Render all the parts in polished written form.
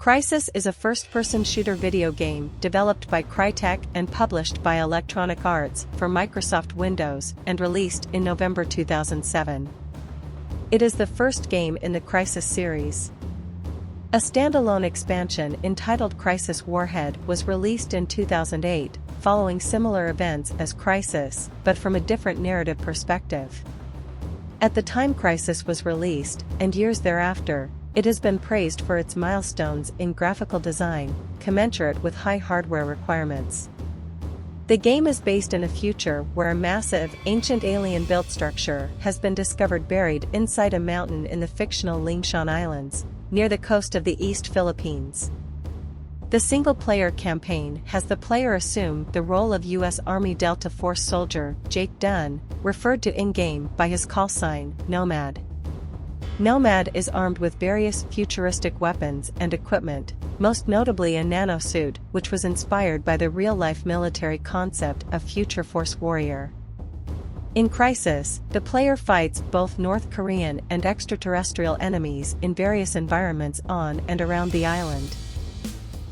Crysis is a first-person shooter video game developed by Crytek and published by Electronic Arts for Microsoft Windows and released in November 2007. It is the first game in the Crysis series. A standalone expansion entitled Crysis Warhead was released in 2008, following similar events as Crysis, but from a different narrative perspective. At the time Crysis was released, and years thereafter, it has been praised for its milestones in graphical design, commensurate with high hardware requirements. The game is based in a future where a massive, ancient alien-built structure has been discovered buried inside a mountain in the fictional Lingshan Islands, near the coast of the East Philippines. The single-player campaign has the player assume the role of U.S. Army Delta Force soldier Jake Dunn, referred to in-game by his call sign, Nomad. Nomad is armed with various futuristic weapons and equipment, most notably a nanosuit which was inspired by the real-life military concept of Future Force Warrior. In Crysis, the player fights both North Korean and extraterrestrial enemies in various environments on and around the island.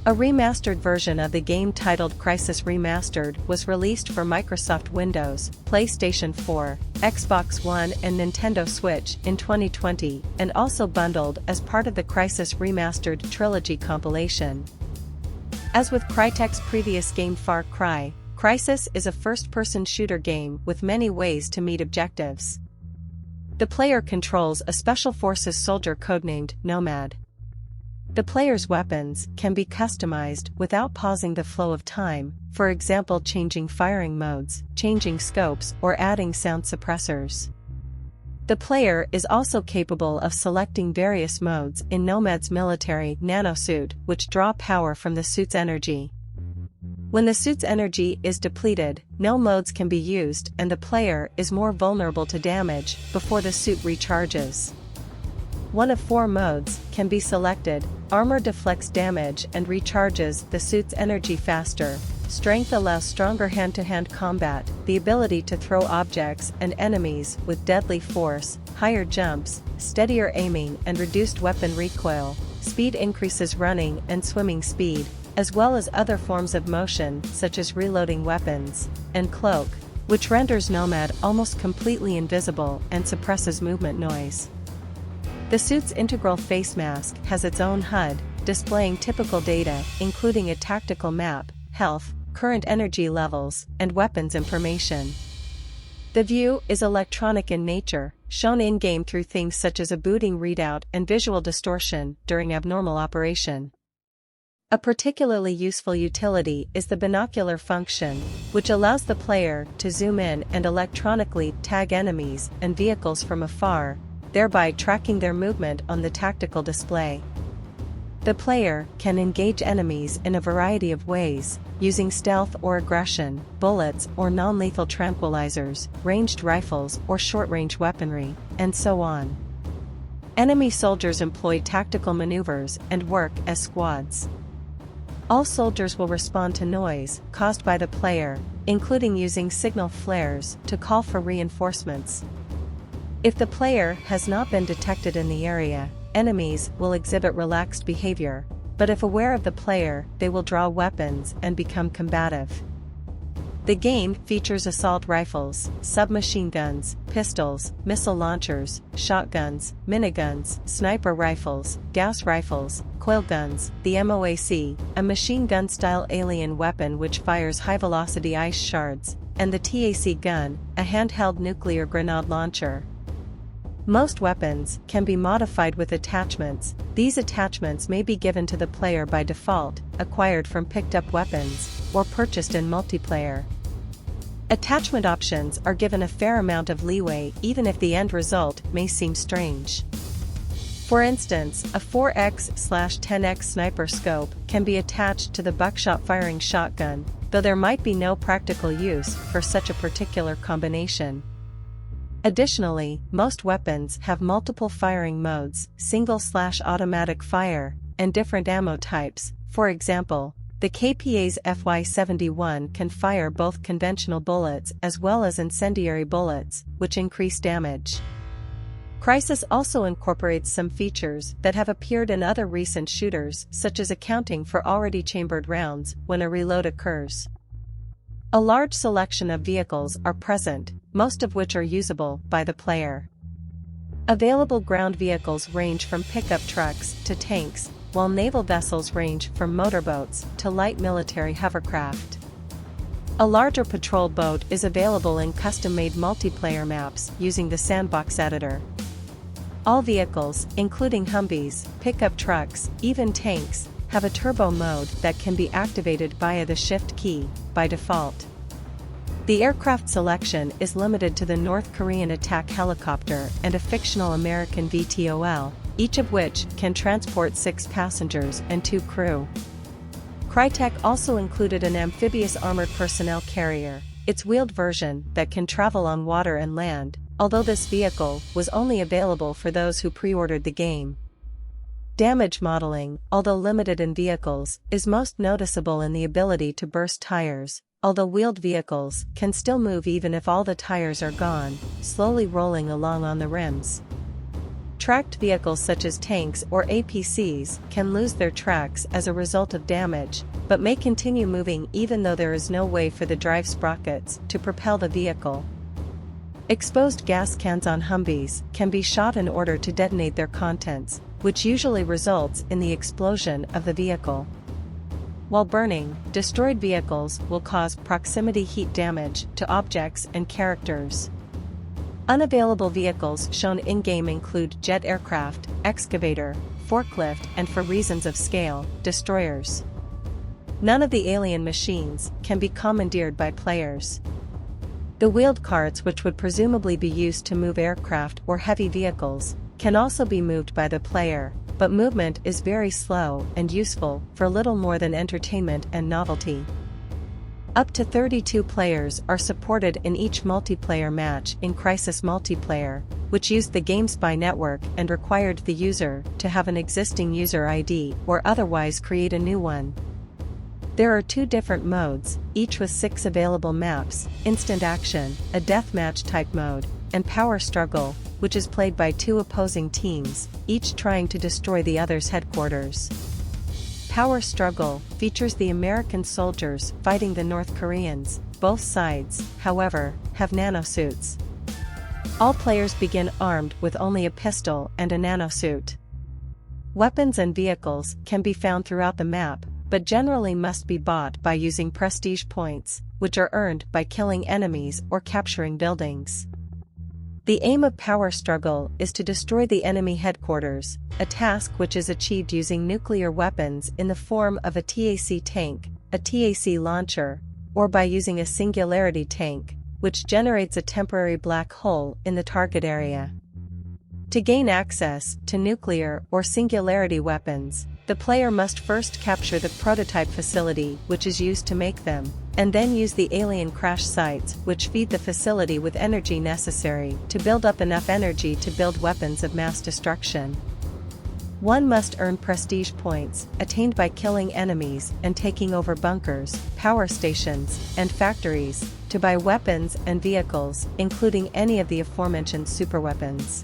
A remastered version of the game titled Crysis Remastered was released for Microsoft Windows, PlayStation 4, Xbox One and Nintendo Switch in 2020 and also bundled as part of the Crysis Remastered Trilogy compilation. As with Crytek's previous game Far Cry, Crysis is a first-person shooter game with many ways to meet objectives. The player controls a Special Forces soldier codenamed Nomad. The player's weapons can be customized without pausing the flow of time, for example changing firing modes, changing scopes or adding sound suppressors. The player is also capable of selecting various modes in Nomad's military nanosuit which draw power from the suit's energy. When the suit's energy is depleted, no modes can be used and the player is more vulnerable to damage before the suit recharges. One of 4 modes can be selected: Armor deflects damage and recharges the suit's energy faster, Strength allows stronger hand-to-hand combat, the ability to throw objects and enemies with deadly force, higher jumps, steadier aiming and reduced weapon recoil, Speed increases running and swimming speed, as well as other forms of motion such as reloading weapons, and Cloak, which renders Nomad almost completely invisible and suppresses movement noise. The suit's integral face mask has its own HUD, displaying typical data including a tactical map, health, current energy levels, and weapons information. The view is electronic in nature, shown in-game through things such as a booting readout and visual distortion during abnormal operation. A particularly useful utility is the binocular function, which allows the player to zoom in and electronically tag enemies and vehicles from afar, thereby tracking their movement on the tactical display. The player can engage enemies in a variety of ways, using stealth or aggression, bullets or non-lethal tranquilizers, ranged rifles or short-range weaponry, and so on. Enemy soldiers employ tactical maneuvers and work as squads. All soldiers will respond to noise caused by the player, including using signal flares to call for reinforcements. If the player has not been detected in the area, enemies will exhibit relaxed behavior, but if aware of the player, they will draw weapons and become combative. The game features assault rifles, submachine guns, pistols, missile launchers, shotguns, miniguns, sniper rifles, Gauss rifles, coil guns, the MOAC, a machine gun-style alien weapon which fires high-velocity ice shards, and the TAC gun, a handheld nuclear grenade launcher. Most weapons can be modified with attachments. These attachments may be given to the player by default, acquired from picked-up weapons, or purchased in multiplayer. Attachment options are given a fair amount of leeway even if the end result may seem strange. For instance, a 4x/10x sniper scope can be attached to the buckshot-firing shotgun, though there might be no practical use for such a particular combination. Additionally, most weapons have multiple firing modes, single/automatic fire, and different ammo types. For example, the KPA's FY-71 can fire both conventional bullets as well as incendiary bullets, which increase damage. Crysis also incorporates some features that have appeared in other recent shooters, such as accounting for already chambered rounds when a reload occurs. A large selection of vehicles are present, most of which are usable by the player. Available ground vehicles range from pickup trucks to tanks, while naval vessels range from motorboats to light military hovercraft. A larger patrol boat is available in custom-made multiplayer maps using the sandbox editor. All vehicles, including Humvees, pickup trucks, even tanks, have a turbo mode that can be activated via the shift key, by default. The aircraft selection is limited to the North Korean attack helicopter and a fictional American VTOL, each of which can transport 6 passengers and 2 crew. Crytek also included an amphibious armored personnel carrier, its wheeled version that can travel on water and land, although this vehicle was only available for those who pre-ordered the game. Damage modeling, although limited in vehicles, is most noticeable in the ability to burst tires, although wheeled vehicles can still move even if all the tires are gone, slowly rolling along on the rims. Tracked vehicles such as tanks or APCs can lose their tracks as a result of damage, but may continue moving even though there is no way for the drive sprockets to propel the vehicle. Exposed gas cans on Humvees can be shot in order to detonate their contents, which usually results in the explosion of the vehicle. While burning, destroyed vehicles will cause proximity heat damage to objects and characters. Unavailable vehicles shown in-game include jet aircraft, excavator, forklift, and for reasons of scale, destroyers. None of the alien machines can be commandeered by players. The wheeled carts, which would presumably be used to move aircraft or heavy vehicles, can also be moved by the player, but movement is very slow and useful for little more than entertainment and novelty. Up to 32 players are supported in each multiplayer match in Crysis Multiplayer, which used the GameSpy network and required the user to have an existing user ID or otherwise create a new one. There are 2 different modes, each with 6 available maps: Instant Action, a deathmatch type mode, and Power Struggle, which is played by 2 opposing teams, each trying to destroy the other's headquarters. Power Struggle features the American soldiers fighting the North Koreans. Both sides, however, have nanosuits. All players begin armed with only a pistol and a nanosuit. Weapons and vehicles can be found throughout the map, but generally must be bought by using prestige points, which are earned by killing enemies or capturing buildings. The aim of Power Struggle is to destroy the enemy headquarters, a task which is achieved using nuclear weapons in the form of a TAC tank, a TAC launcher, or by using a singularity tank, which generates a temporary black hole in the target area. To gain access to nuclear or singularity weapons, the player must first capture the prototype facility which is used to make them, and then use the alien crash sites which feed the facility with energy necessary to build up enough energy to build weapons of mass destruction. One must earn prestige points, attained by killing enemies and taking over bunkers, power stations, and factories, to buy weapons and vehicles, including any of the aforementioned superweapons.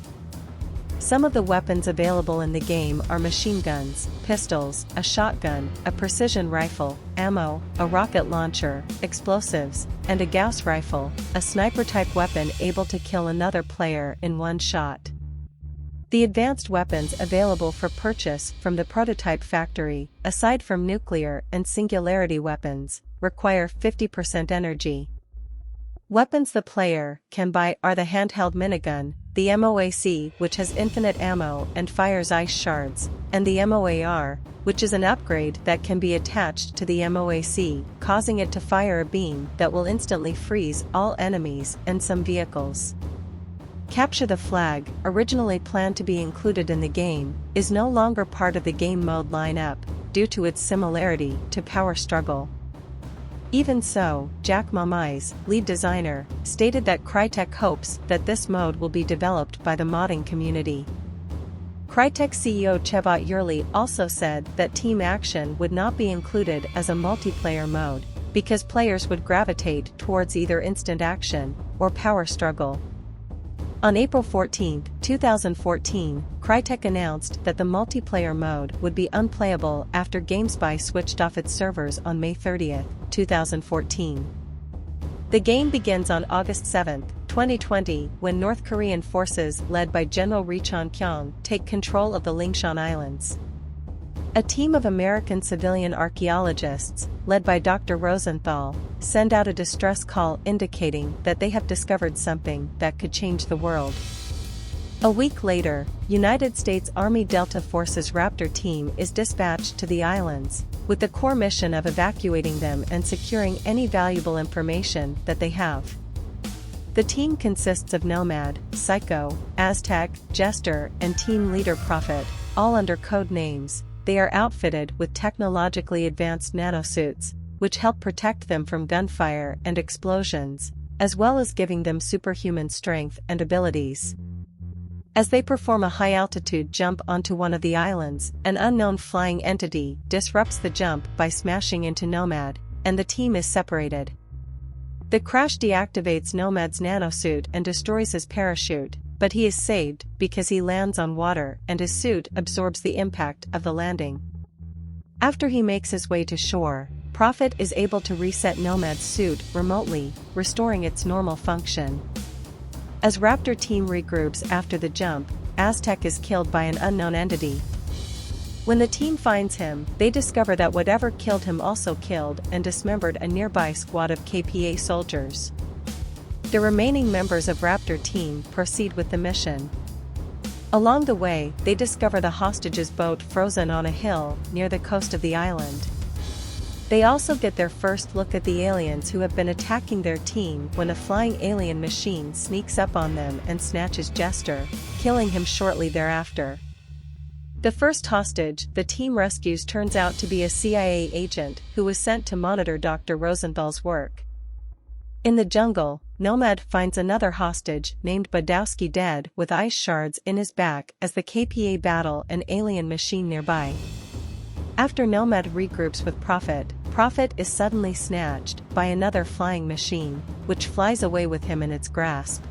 Some of the weapons available in the game are machine guns, pistols, a shotgun, a precision rifle, ammo, a rocket launcher, explosives, and a Gauss rifle, a sniper-type weapon able to kill another player in one shot. The advanced weapons available for purchase from the prototype factory, aside from nuclear and singularity weapons, require 50% energy. Weapons the player can buy are the handheld minigun, the MOAC, which has infinite ammo and fires ice shards, and the MOAR, which is an upgrade that can be attached to the MOAC, causing it to fire a beam that will instantly freeze all enemies and some vehicles. Capture the Flag, originally planned to be included in the game, is no longer part of the game mode lineup, due to its similarity to Power Struggle. Even so, Jack Mamais, lead designer, stated that Crytek hopes that this mode will be developed by the modding community. Crytek CEO Chebot Yurli also said that Team Action would not be included as a multiplayer mode, because players would gravitate towards either Instant Action or Power Struggle. On April 14, 2014, Crytek announced that the multiplayer mode would be unplayable after GameSpy switched off its servers on May 30, 2014. The game begins on August 7, 2020, when North Korean forces led by General Ri Chon-kyung take control of the Lingshan Islands. A team of American civilian archaeologists, led by Dr. Rosenthal, send out a distress call indicating that they have discovered something that could change the world. A week later, United States Army Delta Force's Raptor team is dispatched to the islands, with the core mission of evacuating them and securing any valuable information that they have. The team consists of Nomad, Psycho, Aztec, Jester, and team leader Prophet, all under code names. They are outfitted with technologically advanced nanosuits, which help protect them from gunfire and explosions, as well as giving them superhuman strength and abilities. As they perform a high-altitude jump onto one of the islands, an unknown flying entity disrupts the jump by smashing into Nomad, and the team is separated. The crash deactivates Nomad's nanosuit and destroys his parachute, but he is saved because he lands on water and his suit absorbs the impact of the landing. After he makes his way to shore, Prophet is able to reset Nomad's suit remotely, restoring its normal function. As Raptor team regroups after the jump, Aztec is killed by an unknown entity. When the team finds him, they discover that whatever killed him also killed and dismembered a nearby squad of KPA soldiers. The remaining members of Raptor team proceed with the mission. Along the way, they discover the hostages' boat frozen on a hill near the coast of the island. They also get their first look at the aliens who have been attacking their team when a flying alien machine sneaks up on them and snatches Jester, killing him shortly thereafter. The first hostage the team rescues turns out to be a CIA agent who was sent to monitor Dr. Rosenthal's work. In the jungle, Nomad finds another hostage named Badowski dead with ice shards in his back as the KPA battle an alien machine nearby. After Nomad regroups with Prophet, Prophet is suddenly snatched by another flying machine, which flies away with him in its grasp.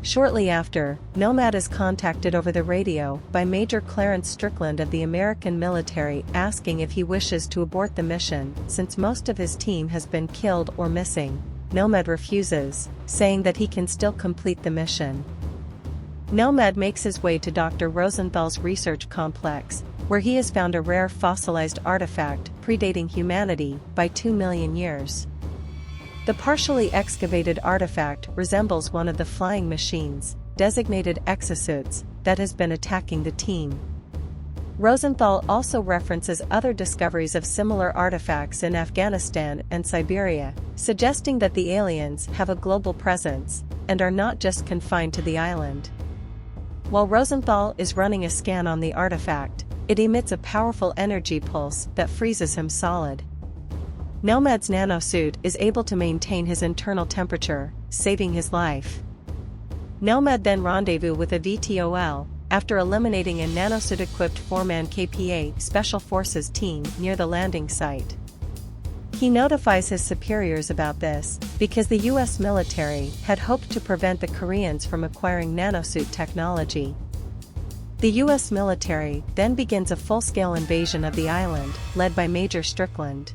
Shortly after, Nomad is contacted over the radio by Major Clarence Strickland of the American military asking if he wishes to abort the mission since most of his team has been killed or missing. Nomad refuses, saying that he can still complete the mission. Nomad makes his way to Dr. Rosenthal's research complex, where he has found a rare fossilized artifact predating humanity by 2 million years. The partially excavated artifact resembles one of the flying machines, designated exosuits, that has been attacking the team. Rosenthal also references other discoveries of similar artifacts in Afghanistan and Siberia, suggesting that the aliens have a global presence and are not just confined to the island. While Rosenthal is running a scan on the artifact, it emits a powerful energy pulse that freezes him solid. Nomad's nanosuit is able to maintain his internal temperature, saving his life. Nomad then rendezvous with a VTOL, after eliminating a nanosuit-equipped 4-man KPA Special Forces team near the landing site. He notifies his superiors about this, because the US military had hoped to prevent the Koreans from acquiring nanosuit technology. The US military then begins a full-scale invasion of the island, led by Major Strickland.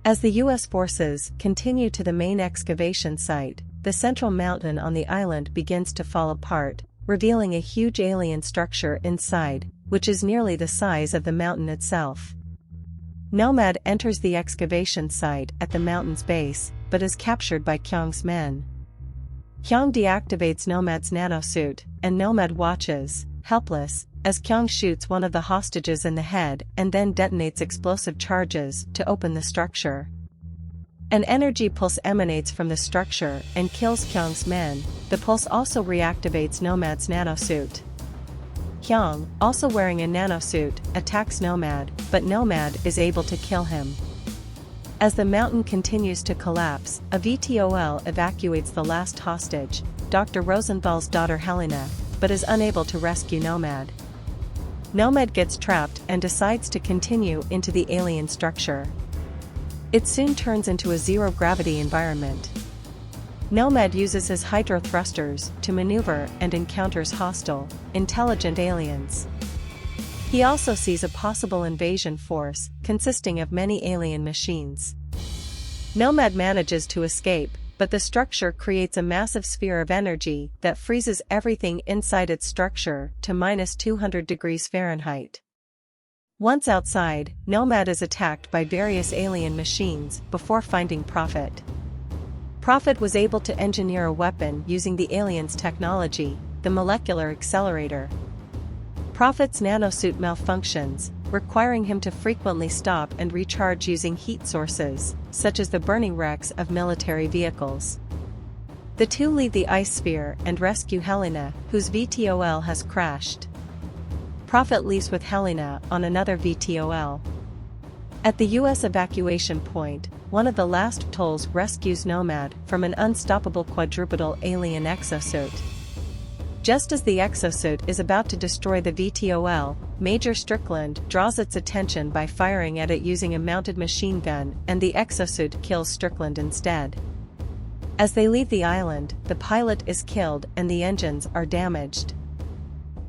As the US forces continue to the main excavation site, the central mountain on the island begins to fall apart, revealing a huge alien structure inside, which is nearly the size of the mountain itself. Nomad enters the excavation site at the mountain's base, but is captured by Kyung's men. Kyung deactivates Nomad's nanosuit, and Nomad watches, helpless, as Kyung shoots one of the hostages in the head and then detonates explosive charges to open the structure. An energy pulse emanates from the structure and kills Kyung's men. The pulse also reactivates Nomad's nanosuit. Kyung, also wearing a nanosuit, attacks Nomad, but Nomad is able to kill him. As the mountain continues to collapse, a VTOL evacuates the last hostage, Dr. Rosenthal's daughter Helena, but is unable to rescue Nomad. Nomad gets trapped and decides to continue into the alien structure. It soon turns into a zero-gravity environment. Nomad uses his hydro thrusters to maneuver and encounters hostile, intelligent aliens. He also sees a possible invasion force consisting of many alien machines. Nomad manages to escape, but the structure creates a massive sphere of energy that freezes everything inside its structure to -200 degrees Fahrenheit. Once outside, Nomad is attacked by various alien machines before finding Prophet. Prophet was able to engineer a weapon using the aliens' technology, the molecular accelerator. Prophet's nanosuit malfunctions, requiring him to frequently stop and recharge using heat sources, such as the burning wrecks of military vehicles. The two leave the ice sphere and rescue Helena, whose VTOL has crashed. Prophet leaves with Helena on another VTOL. At the US evacuation point, one of the last tolls rescues Nomad from an unstoppable quadrupedal alien exosuit. Just as the exosuit is about to destroy the VTOL, Major Strickland draws its attention by firing at it using a mounted machine gun, and the exosuit kills Strickland instead. As they leave the island, the pilot is killed and the engines are damaged.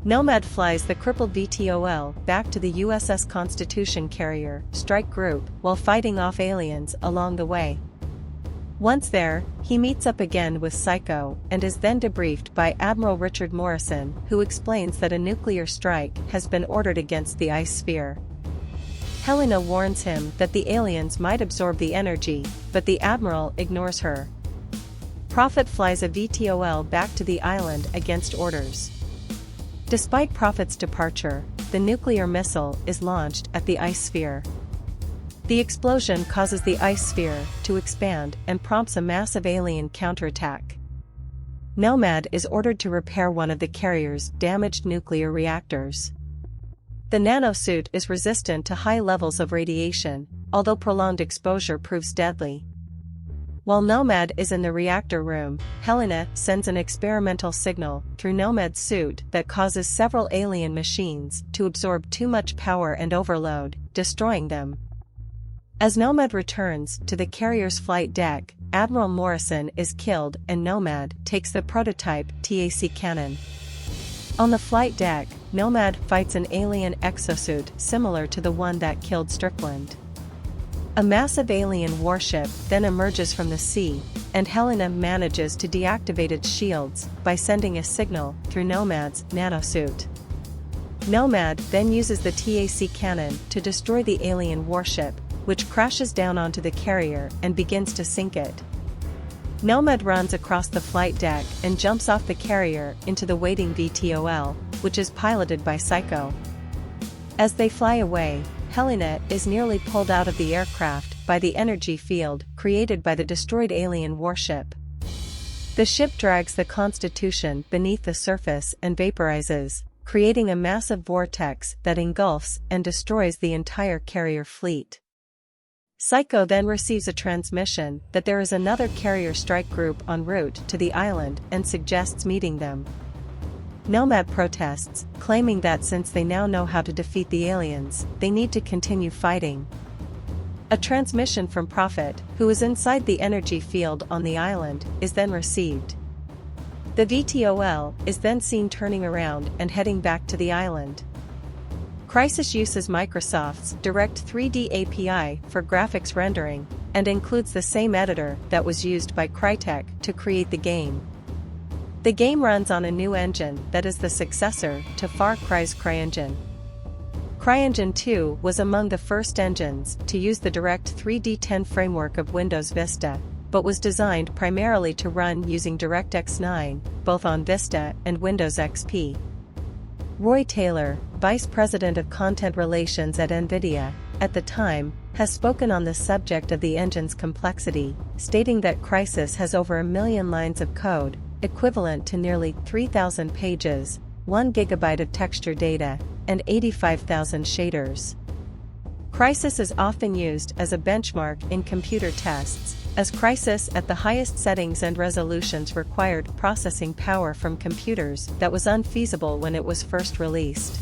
Nomad flies the crippled VTOL back to the USS Constitution carrier strike group while fighting off aliens along the way. Once there, he meets up again with Psycho and is then debriefed by Admiral Richard Morrison, who explains that a nuclear strike has been ordered against the ice sphere. Helena warns him that the aliens might absorb the energy, but the Admiral ignores her. Prophet flies a VTOL back to the island against orders. Despite Prophet's departure, the nuclear missile is launched at the ice sphere. The explosion causes the ice sphere to expand and prompts a massive alien counterattack. Nomad is ordered to repair one of the carrier's damaged nuclear reactors. The nanosuit is resistant to high levels of radiation, although prolonged exposure proves deadly. While Nomad is in the reactor room, Helena sends an experimental signal through Nomad's suit that causes several alien machines to absorb too much power and overload, destroying them. As Nomad returns to the carrier's flight deck, Admiral Morrison is killed and Nomad takes the prototype TAC cannon. On the flight deck, Nomad fights an alien exosuit similar to the one that killed Strickland. A massive alien warship then emerges from the sea, and Helena manages to deactivate its shields by sending a signal through Nomad's nanosuit. Nomad then uses the TAC cannon to destroy the alien warship, which crashes down onto the carrier and begins to sink it. Nomad runs across the flight deck and jumps off the carrier into the waiting VTOL, which is piloted by Psycho. As they fly away, Helena is nearly pulled out of the aircraft by the energy field created by the destroyed alien warship. The ship drags the Constitution beneath the surface and vaporizes, creating a massive vortex that engulfs and destroys the entire carrier fleet. Psycho then receives a transmission that there is another carrier strike group en route to the island and suggests meeting them. Nomad protests, claiming that since they now know how to defeat the aliens, they need to continue fighting. A transmission from Prophet, who is inside the energy field on the island, is then received. The VTOL is then seen turning around and heading back to the island. Crysis uses Microsoft's Direct 3D API for graphics rendering, and includes the same editor that was used by Crytek to create the game. The game runs on a new engine that is the successor to Far Cry's CryEngine. CryEngine 2 was among the first engines to use the Direct 3D 10 framework of Windows Vista, but was designed primarily to run using DirectX 9, both on Vista and Windows XP. Roy Taylor, Vice President of Content Relations at NVIDIA, at the time, has spoken on the subject of the engine's complexity, stating that Crysis has over 1 million lines of code, equivalent to nearly 3,000 pages, 1 gigabyte of texture data, and 85,000 shaders. Crysis is often used as a benchmark in computer tests, as Crysis at the highest settings and resolutions required processing power from computers that was unfeasible when it was first released.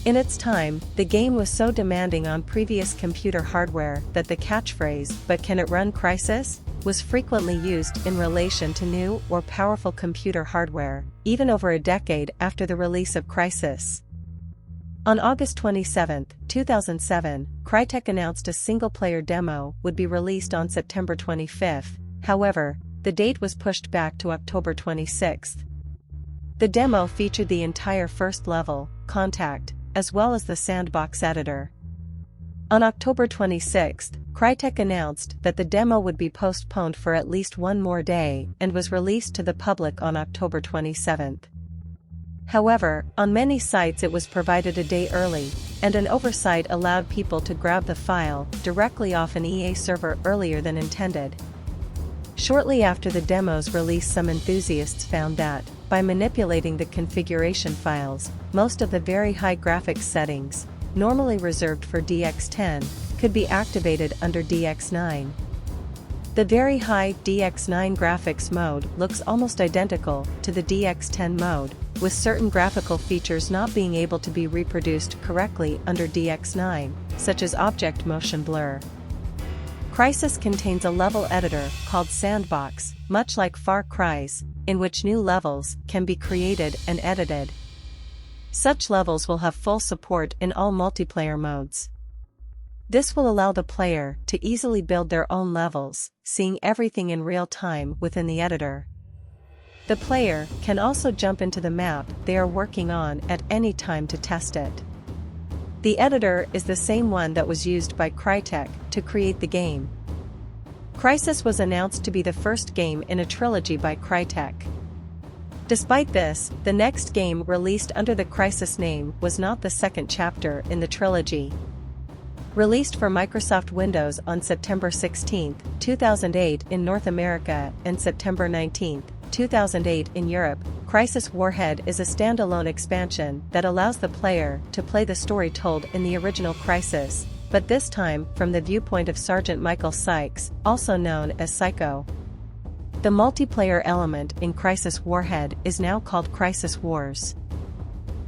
In its time, the game was so demanding on previous computer hardware that the catchphrase, "But can it run Crysis?" was frequently used in relation to new or powerful computer hardware, even over a decade after the release of Crysis. On August 27, 2007, Crytek announced a single-player demo would be released on September 25. However, the date was pushed back to October 26. The demo featured the entire first level, Contact, as well as the sandbox editor. On October 26, Crytek announced that the demo would be postponed for at least one more day and was released to the public on October 27. However, on many sites it was provided a day early, and an oversight allowed people to grab the file directly off an EA server earlier than intended. Shortly after the demo's release, some enthusiasts found that, by manipulating the configuration files, most of the very high graphics settings, normally reserved for DX10, could be activated under DX9. The very high DX9 graphics mode looks almost identical to the DX10 mode, with certain graphical features not being able to be reproduced correctly under DX9, such as object motion blur. Crysis contains a level editor called Sandbox, much like Far Cry's, in which new levels can be created and edited. Such levels will have full support in all multiplayer modes. This will allow the player to easily build their own levels, seeing everything in real time within the editor. The player can also jump into the map they are working on at any time to test it. The editor is the same one that was used by Crytek to create the game. Crysis was announced to be the first game in a trilogy by Crytek. Despite this, the next game released under the Crysis name was not the second chapter in the trilogy. Released for Microsoft Windows on September 16, 2008 in North America and September 19, 2008 in Europe, Crysis Warhead is a standalone expansion that allows the player to play the story told in the original Crysis, but this time from the viewpoint of Sergeant Michael Sykes, also known as Psycho. The multiplayer element in Crysis Warhead is now called Crysis Wars.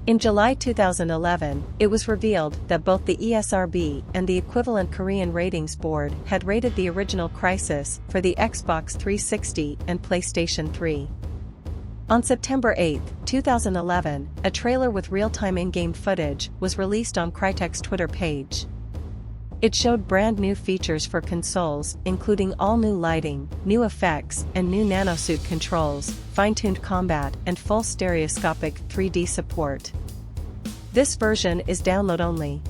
In July 2011, it was revealed that both the ESRB and the equivalent Korean ratings board had rated the original Crysis for the Xbox 360 and PlayStation 3. On September 8, 2011, a trailer with real-time in-game footage was released on Crytek's Twitter page. It showed brand new features for consoles, including all new lighting, new effects, and new nanosuit controls, fine-tuned combat, and full stereoscopic 3D support. This version is download-only.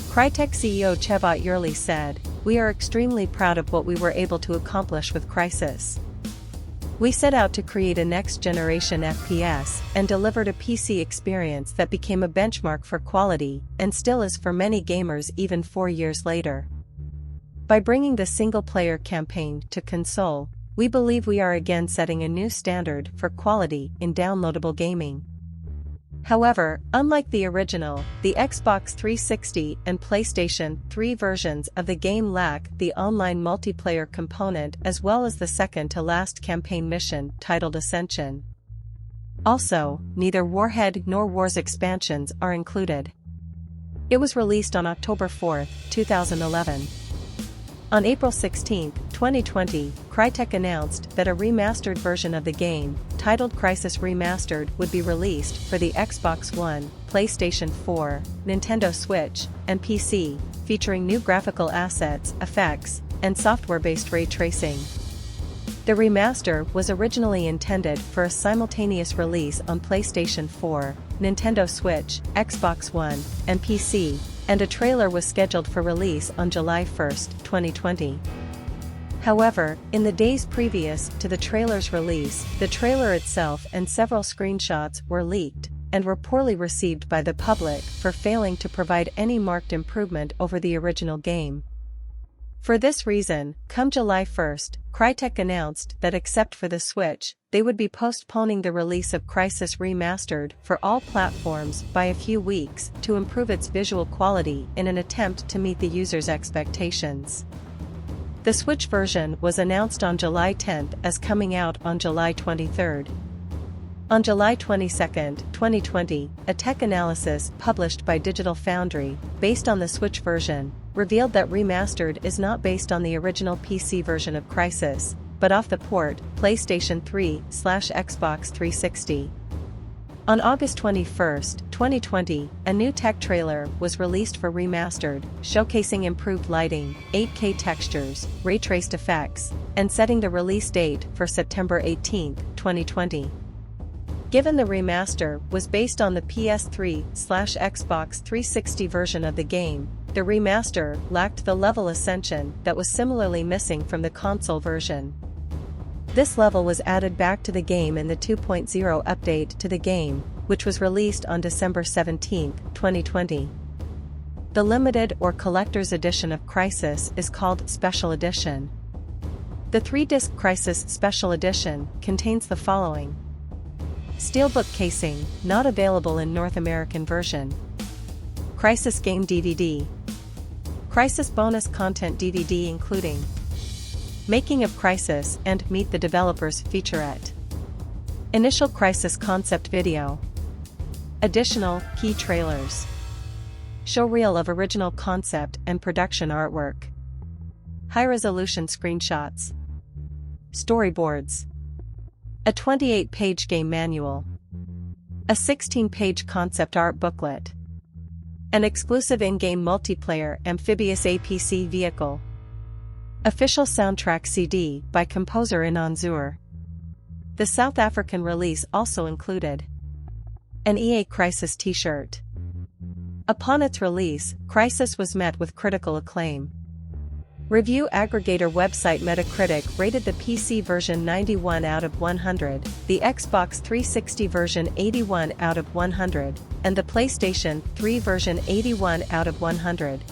Crytek CEO Cevat Yurli said, "We are extremely proud of what we were able to accomplish with Crysis. We set out to create a next-generation FPS and delivered a PC experience that became a benchmark for quality and still is for many gamers even 4 years later. By bringing the single-player campaign to console, we believe we are again setting a new standard for quality in downloadable gaming." However, unlike the original, the Xbox 360 and PlayStation 3 versions of the game lack the online multiplayer component as well as the second-to-last campaign mission titled Ascension. Also, neither Warhead nor Wars expansions are included. It was released on October 4, 2011. On April 16, 2020, Crytek announced that a remastered version of the game, titled Crysis Remastered, would be released for the Xbox One, PlayStation 4, Nintendo Switch, and PC, featuring new graphical assets, effects, and software-based ray tracing. The remaster was originally intended for a simultaneous release on PlayStation 4, Nintendo Switch, Xbox One, and PC, and a trailer was scheduled for release on July 1, 2020. However, in the days previous to the trailer's release, the trailer itself and several screenshots were leaked, and were poorly received by the public for failing to provide any marked improvement over the original game. For this reason, come July 1, Crytek announced that except for the Switch, they would be postponing the release of Crysis Remastered for all platforms by a few weeks to improve its visual quality in an attempt to meet the users' expectations. The Switch version was announced on July 10 as coming out on July 23. On July 22, 2020, a tech analysis published by Digital Foundry, based on the Switch version, revealed that Remastered is not based on the original PC version of Crysis, but off the port, PlayStation 3/Xbox 360. On August 21, 2020, a new tech trailer was released for Remastered, showcasing improved lighting, 8K textures, ray-traced effects, and setting the release date for September 18, 2020. Given the remaster was based on the PS3/Xbox 360 version of the game, the remaster lacked the level ascension that was similarly missing from the console version. This level was added back to the game in the 2.0 update to the game, which was released on December 17, 2020. The limited or collector's edition of Crysis is called Special Edition. The 3-disc Crysis Special Edition contains the following: Steelbook casing, not available in North American version. Crysis Game DVD. Crysis Bonus Content DVD including Making of Crysis and Meet the Developers featurette. Initial Crysis concept video. Additional key trailers. Showreel of original concept and production artwork. High-resolution screenshots. Storyboards. A 28-page game manual. A 16-page concept art booklet. An exclusive in-game multiplayer amphibious APC vehicle. Official soundtrack CD by composer Inan Zur. The South African release also included an EA Crysis t-shirt. Upon its release, Crysis was met with critical acclaim. Review aggregator website Metacritic rated the PC version 91 out of 100, the Xbox 360 version 81 out of 100, and the PlayStation 3 version 81 out of 100.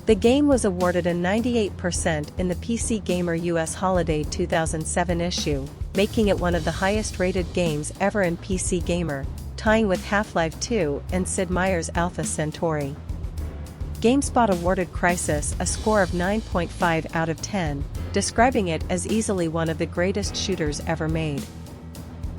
The game was awarded a 98% in the PC Gamer US Holiday 2007 issue, making it one of the highest-rated games ever in PC Gamer, tying with Half-Life 2 and Sid Meier's Alpha Centauri. GameSpot awarded Crysis a score of 9.5 out of 10, describing it as easily one of the greatest shooters ever made.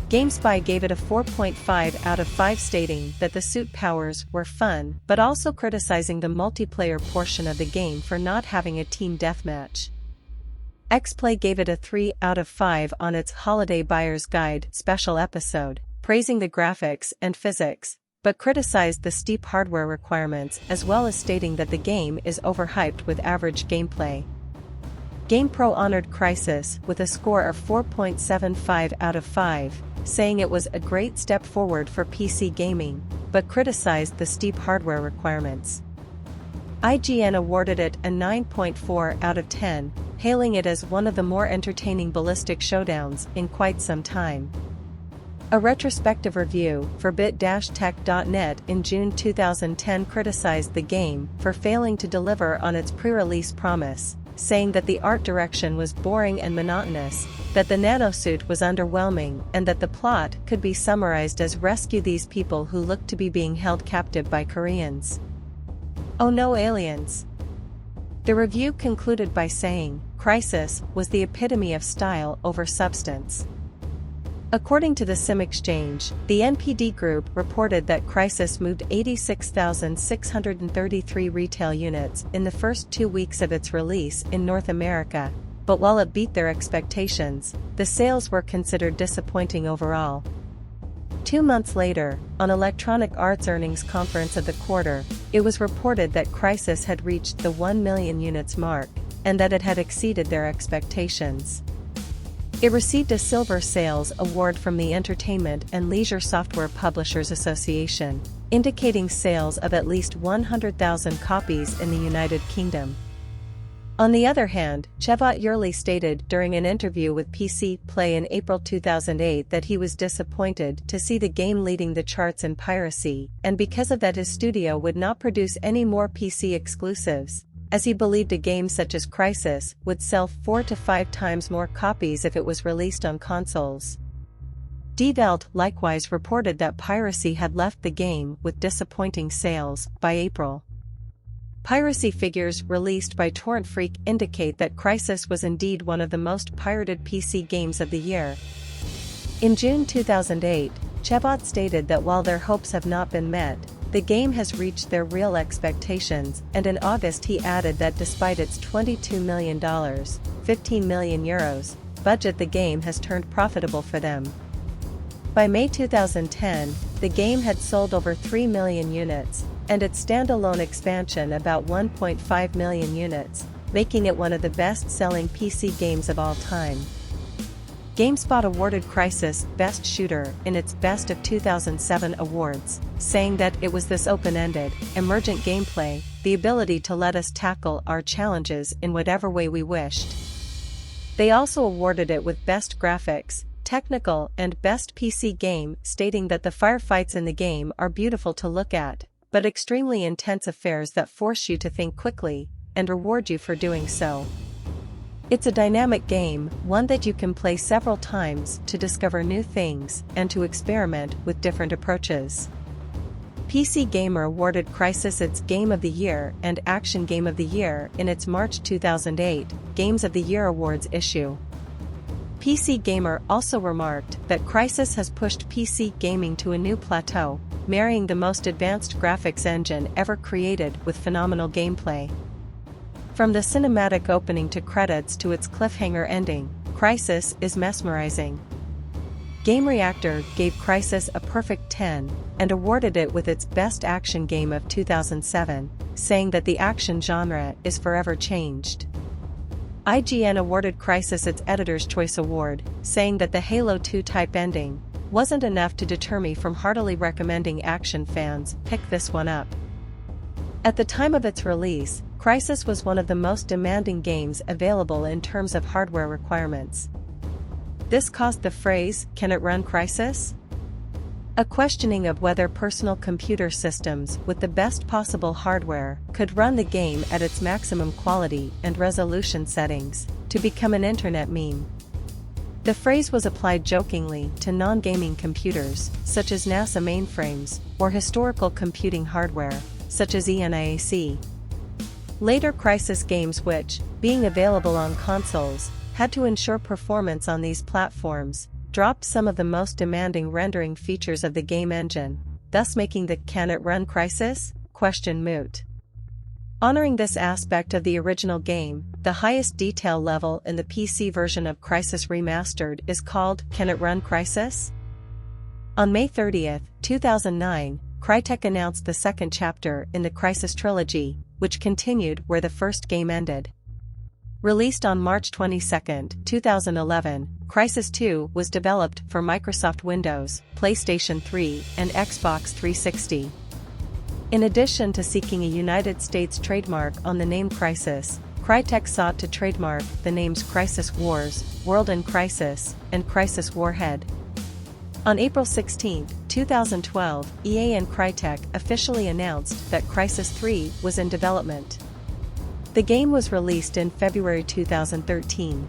GameSpy gave it a 4.5 out of 5, stating that the suit powers were fun, but also criticizing the multiplayer portion of the game for not having a team deathmatch. XPlay gave it a 3 out of 5 on its Holiday Buyer's Guide special episode, praising the graphics and physics, but criticized the steep hardware requirements as well as stating that the game is overhyped with average gameplay. GamePro honored Crysis with a score of 4.75 out of 5, saying it was a great step forward for PC gaming, but criticized the steep hardware requirements. IGN awarded it a 9.4 out of 10, hailing it as one of the more entertaining ballistic showdowns in quite some time. A retrospective review for bit-tech.net in June 2010 criticized the game for failing to deliver on its pre-release promise, saying that the art direction was boring and monotonous, that the nanosuit was underwhelming, and that the plot could be summarized as rescue these people who look to be being held captive by Koreans. Oh no, aliens! The review concluded by saying, Crysis was the epitome of style over substance. According to the Sim Exchange, the NPD Group reported that Crysis moved 86,633 retail units in the first 2 weeks of its release in North America, but while it beat their expectations, the sales were considered disappointing overall. 2 months later, on Electronic Arts earnings conference of the quarter, it was reported that Crysis had reached the 1 million units mark, and that it had exceeded their expectations. It received a Silver Sales Award from the Entertainment and Leisure Software Publishers Association, indicating sales of at least 100,000 copies in the United Kingdom. On the other hand, Chevot Yerli stated during an interview with PC Play in April 2008 that he was disappointed to see the game leading the charts in piracy, and because of that his studio would not produce any more PC exclusives, as he believed a game such as Crysis would sell 4 to 5 times more copies if it was released on consoles. Die Welt likewise reported that piracy had left the game with disappointing sales by April. Piracy figures released by Torrent Freak indicate that Crysis was indeed one of the most pirated PC games of the year. In June 2008, Chebot stated that while their hopes have not been met, the game has reached their real expectations, and in August he added that despite its $22 million €15 million budget, the game has turned profitable for them. By May 2010, the game had sold over 3 million units, and its standalone expansion about 1.5 million units, making it one of the best-selling PC games of all time. GameSpot awarded Crysis Best Shooter in its Best of 2007 awards, saying that it was this open-ended, emergent gameplay, the ability to let us tackle our challenges in whatever way we wished. They also awarded it with Best Graphics, Technical, and Best PC Game, stating that the firefights in the game are beautiful to look at, but extremely intense affairs that force you to think quickly, and reward you for doing so. It's a dynamic game, one that you can play several times to discover new things and to experiment with different approaches. PC Gamer awarded Crysis its Game of the Year and Action Game of the Year in its March 2008 Games of the Year Awards issue. PC Gamer also remarked that Crysis has pushed PC gaming to a new plateau, marrying the most advanced graphics engine ever created with phenomenal gameplay. From the cinematic opening to credits to its cliffhanger ending, Crysis is mesmerizing. Game Reactor gave Crysis a perfect 10 and awarded it with its Best Action Game of 2007, saying that the action genre is forever changed. IGN awarded Crysis its Editor's Choice Award, saying that the Halo 2 type ending wasn't enough to deter me from heartily recommending action fans pick this one up. At the time of its release, Crysis was one of the most demanding games available in terms of hardware requirements. This caused the phrase, "Can it run Crysis?" A questioning of whether personal computer systems with the best possible hardware could run the game at its maximum quality and resolution settings, to become an internet meme. The phrase was applied jokingly to non-gaming computers, such as NASA mainframes, or historical computing hardware, such as ENIAC. Later Crysis games which, being available on consoles, had to ensure performance on these platforms, dropped some of the most demanding rendering features of the game engine, thus making the "Can it run Crysis?" question moot. Honoring this aspect of the original game, the highest detail level in the PC version of Crysis Remastered is called "Can it run Crysis?" On May 30, 2009, Crytek announced the second chapter in the Crysis trilogy, which continued where the first game ended. Released on March 22, 2011, Crysis 2 was developed for Microsoft Windows, PlayStation 3, and Xbox 360. In addition to seeking a United States trademark on the name Crysis, Crytek sought to trademark the names Crysis Wars, World in Crysis, and Crysis Warhead. On April 16, 2012, EA and Crytek officially announced that Crysis 3 was in development. The game was released in February 2013.